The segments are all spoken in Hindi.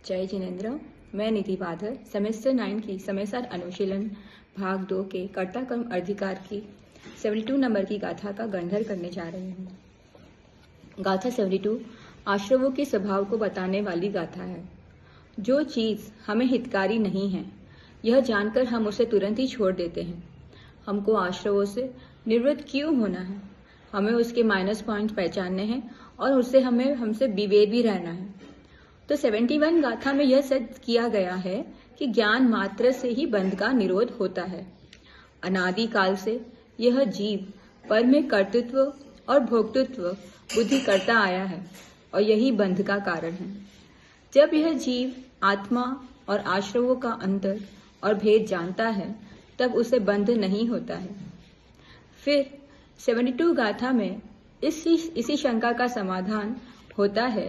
जय जिनेन्द्र। मैं निधि बादर सेमेस्टर 9 की समय सार अनुशीलन भाग 2 के कर्ता कर्म अधिकार की 72 नंबर की गाथा का गंधर करने जा रही हूँ। गाथा 72 आश्रवों के स्वभाव को बताने वाली गाथा है। जो चीज हमें हितकारी नहीं है, यह जानकर हम उसे तुरंत ही छोड़ देते हैं। हमको आश्रवों से निवृत्त क्यों होना है? हमें उसके माइनस पॉइंट पहचानने हैं और उससे हमसे विवेक भी रहना है। तो 71 गाथा में यह सिद्ध किया गया है कि ज्ञान मात्र से ही बंध का निरोध होता है। अनादि काल से यह जीव पर में कर्तृत्व और भोक्तृत्व बुद्धि करता आया है और यही बंध का कारण है। जब यह जीव आत्मा और आश्रवों का अंतर और भेद जानता है, तब उसे बंध नहीं होता है। फिर 72 गाथा में इसी शंका का समाधान होता है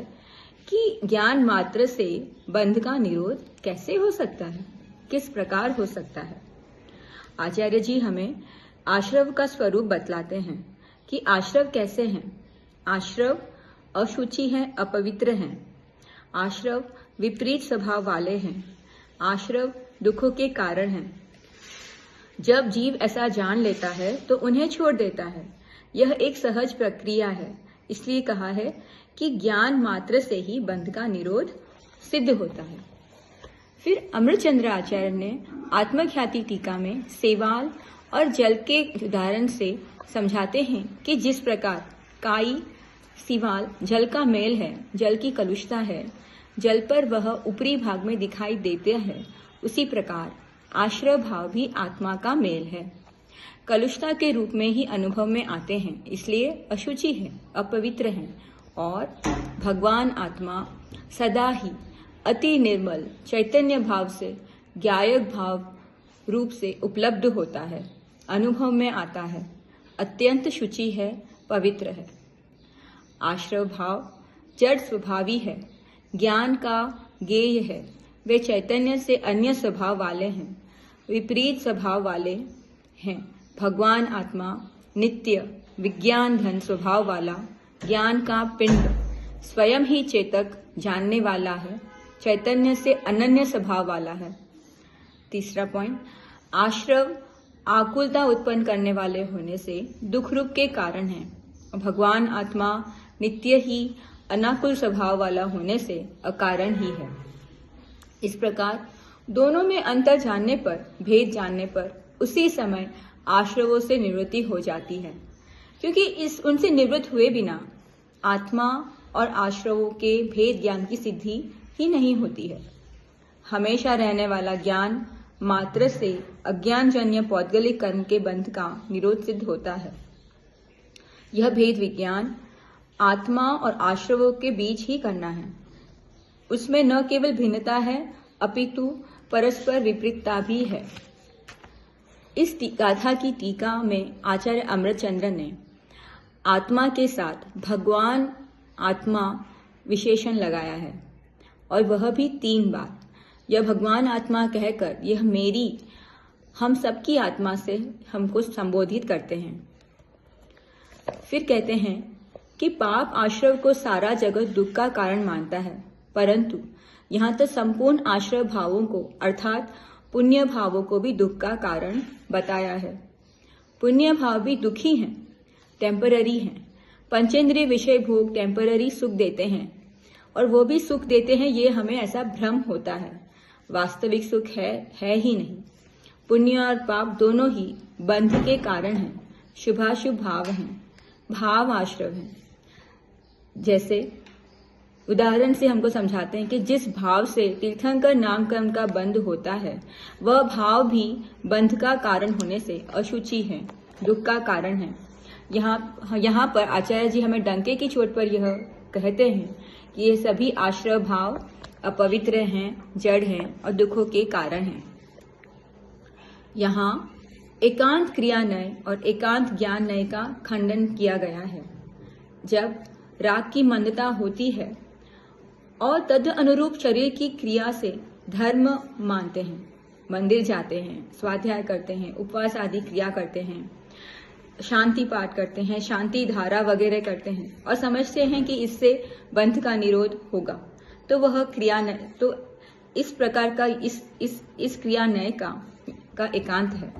कि ज्ञान मात्र से बंध का निरोध कैसे हो सकता है, किस प्रकार हो सकता है। आचार्य जी हमें आश्रव का स्वरूप बतलाते हैं कि आश्रव कैसे हैं। आश्रव अशुचि हैं, अपवित्र हैं। आश्रव विपरीत स्वभाव वाले हैं। आश्रव दुखों के कारण हैं। जब जीव ऐसा जान लेता है तो उन्हें छोड़ देता है। यह एक सहज प्रक्रिया है। इसलिए कहा है कि ज्ञान मात्र से ही बंध का निरोध सिद्ध होता है। फिर अमृतचंद्र आचार्य ने आत्मख्याति टीका में सेवाल और जल के उदाहरण से समझाते हैं कि जिस प्रकार काई सिवाल जल का मेल है, जल की कलुषता है, जल पर वह ऊपरी भाग में दिखाई देते हैं, उसी प्रकार आश्रय भाव भी आत्मा का मेल है, कलुषता के रूप में ही अनुभव में आते हैं। इसलिए अशुचि है, अपवित्र हैं और भगवान आत्मा सदा ही अति निर्मल चैतन्य भाव से ज्ञायक भाव रूप से उपलब्ध होता है, अनुभव में आता है, अत्यंत शुचि है, पवित्र है। आश्रय भाव जड़ स्वभावी है, ज्ञान का ज्ञेय है। वे चैतन्य से अन्य स्वभाव वाले हैं, विपरीत स्वभाव वाले हैं। भगवान आत्मा नित्य विज्ञान धन स्वभाव वाला, ज्ञान का पिंड, स्वयं ही चेतक जानने वाला है, चैतन्य से अनन्य स्वभाव वाला है। तीसरा पॉइंट, आश्रव आकुलता उत्पन्न करने वाले होने से दुख रूप के कारण है। भगवान आत्मा नित्य ही अनाकुल स्वभाव वाला होने से अकारण ही है। इस प्रकार दोनों में अंतर जानने पर, भेद जानने पर उसी समय आश्रवों से निवृत्ति हो जाती है, क्योंकि उनसे निवृत्त हुए बिना आत्मा और आश्रवों के भेद ज्ञान की सिद्धि ही नहीं होती है। हमेशा रहने वाला ज्ञान मात्र से अज्ञानजन्य पौद्गलिक कर्म के बंध का निरोध सिद्ध होता है। यह भेद विज्ञान आत्मा और आश्रवों के बीच ही करना है। उसमें न केवल भिन्नता है, अपितु परस्पर विपरीतता भी है। इस गाथा की टीका में आचार्य अमृतचंद्र ने आत्मा के साथ भगवान आत्मा विशेषण लगाया है, और वह भी 3 बार। यह भगवान आत्मा कहकर यह मेरी, हम सबकी आत्मा से हमको संबोधित करते हैं। फिर कहते हैं कि पाप आश्रव को सारा जगत दुख का कारण मानता है, परंतु यहाँ तो संपूर्ण आश्रय भावों को अर्थात पुण्य भावों को भी दुख का कारण बताया है। पुण्य भाव भी दुखी हैं, टेम्पररी हैं। पंचेंद्रिय विषय भोग टेम्पररी सुख देते हैं, और वो भी सुख देते हैं, ये हमें ऐसा भ्रम होता है। वास्तविक सुख है ही नहीं। पुण्य और पाप दोनों ही बंध के कारण हैं, शुभाशुभ भाव हैं, भाव आश्रव हैं। जैसे उदाहरण से हमको समझाते हैं कि जिस भाव से तीर्थंकर नामकरण का बंध होता है, वह भाव भी बंध का कारण होने से अशुचि है, दुख का कारण है। यहाँ पर आचार्य जी हमें डंके की चोट पर यह कहते हैं कि ये सभी आश्रय भाव अपवित्र हैं, जड़ हैं और दुखों के कारण हैं। यहाँ एकांत क्रिया नय और एकांत ज्ञान नय का खंडन किया गया है। जब राग की मंदता होती है और तद अनुरूप शरीर की क्रिया से धर्म मानते हैं, मंदिर जाते हैं, स्वाध्याय करते हैं, उपवास आदि क्रिया करते हैं, शांति पाठ करते हैं, शांति धारा वगैरह करते हैं और समझते हैं कि इससे बंध का निरोध होगा, तो वह क्रिया तो इस प्रकार का इस क्रिया नय का एकांत है।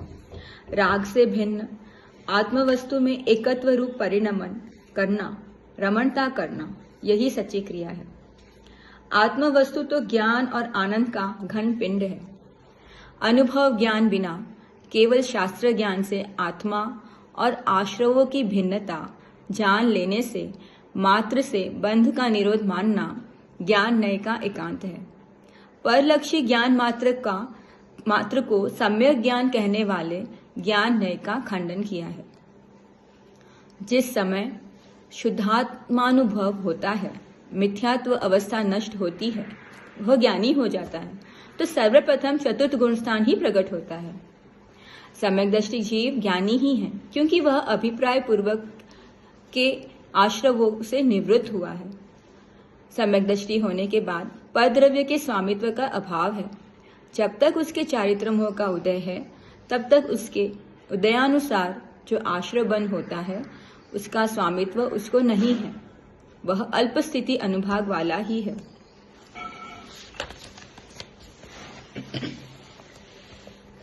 राग से भिन्न आत्मवस्तु में एकत्व रूप परिणमन करना, रमणता करना, यही सच्ची क्रिया है। आत्मवस्तु तो ज्ञान और आनंद का घन पिंड है। अनुभव ज्ञान बिना केवल शास्त्र ज्ञान से आत्मा और आश्रवों की भिन्नता जान लेने से मात्र से बंध का निरोध मानना ज्ञान नय का एकांत है। परलक्षी ज्ञान मात्र को सम्यक ज्ञान कहने वाले ज्ञान नय का खंडन किया है। जिस समय शुद्धात्मानुभव होता है, मिथ्यात्व अवस्था नष्ट होती है, वह ज्ञानी हो जाता है, तो सर्वप्रथम चतुर्थ गुण स्थान ही प्रकट होता है। सम्यक दृष्टि जीव ज्ञानी ही है, क्योंकि वह अभिप्राय पूर्वक के आश्रवों से निवृत्त हुआ है। सम्यक दृष्टि होने के बाद परद्रव्य के स्वामित्व का अभाव है। जब तक उसके चारित्र मोह का उदय है, तब तक उसके उदयानुसार जो आश्रय बन होता है, उसका स्वामित्व उसको नहीं है। वह अल्प स्थिति अनुभाग वाला ही है।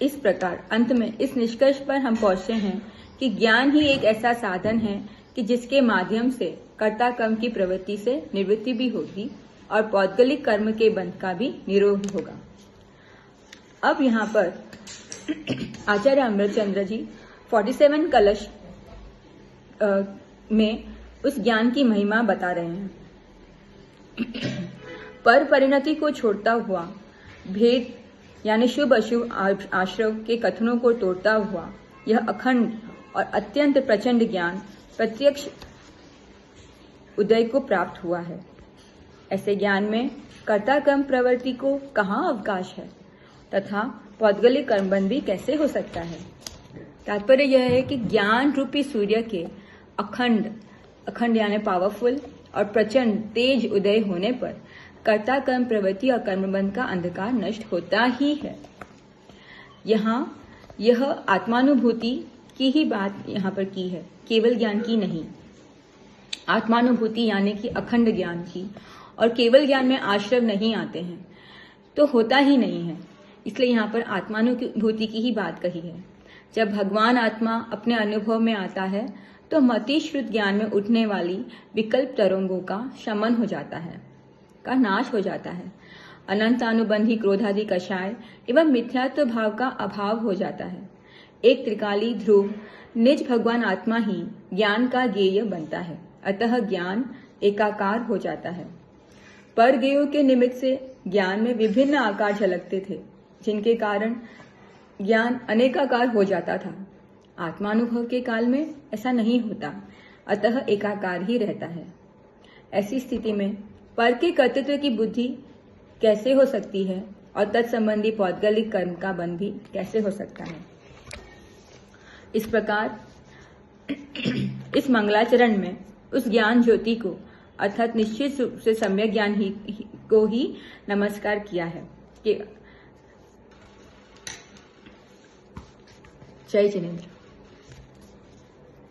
इस प्रकार अंत में इस निष्कर्ष पर हम पहुंचे हैं कि ज्ञान ही एक ऐसा साधन है कि जिसके माध्यम से कर्ता कर्म की प्रवृत्ति से निवृत्ति भी होगी और पौद्गलिक कर्म के बंध का भी निरोध होगा। अब यहाँ पर आचार्य अमृतचंद्र जी 47 कलश में उस ज्ञान की महिमा बता रहे हैं। पर परिणति को छोड़ता हुआ, भेद यानी शुभ अशुभ आश्रव के कथनों को तोड़ता हुआ यह अखंड और अत्यंत प्रचंड ज्ञान प्रत्यक्ष उदय को प्राप्त हुआ है। ऐसे ज्ञान में कर्ता कर्म प्रवृत्ति को कहाँ अवकाश है तथा पौद्गलिक कर्मबंध भी कैसे हो सकता है। तात्पर्य यह है कि ज्ञान रूपी सूर्य के अखंड यानी पावरफुल और प्रचंड तेज उदय होने पर कर्ता कर्म प्रवृत्ति और कर्मबंध का अंधकार नष्ट होता ही है। यह आत्मानुभूति की ही बात यहाँ पर की है, केवल ज्ञान की नहीं। आत्मानुभूति यानी कि अखंड ज्ञान की, और केवल ज्ञान में आश्रव नहीं आते हैं तो होता ही नहीं है, इसलिए यहाँ पर आत्मानुभूति की ही बात कही है। जब भगवान आत्मा अपने अनुभव में आता है तो मति श्रुत ज्ञान में उठने वाली विकल्प तरंगों का शमन हो जाता है, का नाश हो जाता है। अनंत अनुबंधी क्रोधादि कषाय एवं मिथ्यात्व भाव का अभाव हो जाता है। एक त्रिकाली ध्रुव निज भगवान आत्मा ही ज्ञान का ज्ञेय बनता है, अतः ज्ञान एकाकार हो जाता है। पर ज्ञेयों के निमित्त से ज्ञान में विभिन्न आकार झलकते थे, जिनके कारण ज्ञान अनेकाकार हो जाता था। आत्मानुभव के काल में ऐसा नहीं होता, अतः एकाकार ही रहता है। ऐसी स्थिति में पर के कर्तृत्व की बुद्धि कैसे हो सकती है और तत्संबंधी पौद्गलिक कर्म का बंध भी कैसे हो सकता है। इस प्रकार इस मंगलाचरण में उस ज्ञान ज्योति को अर्थात निश्चित रूप से सम्यक ज्ञान को ही नमस्कार किया है कि जय जिनेन्द्र।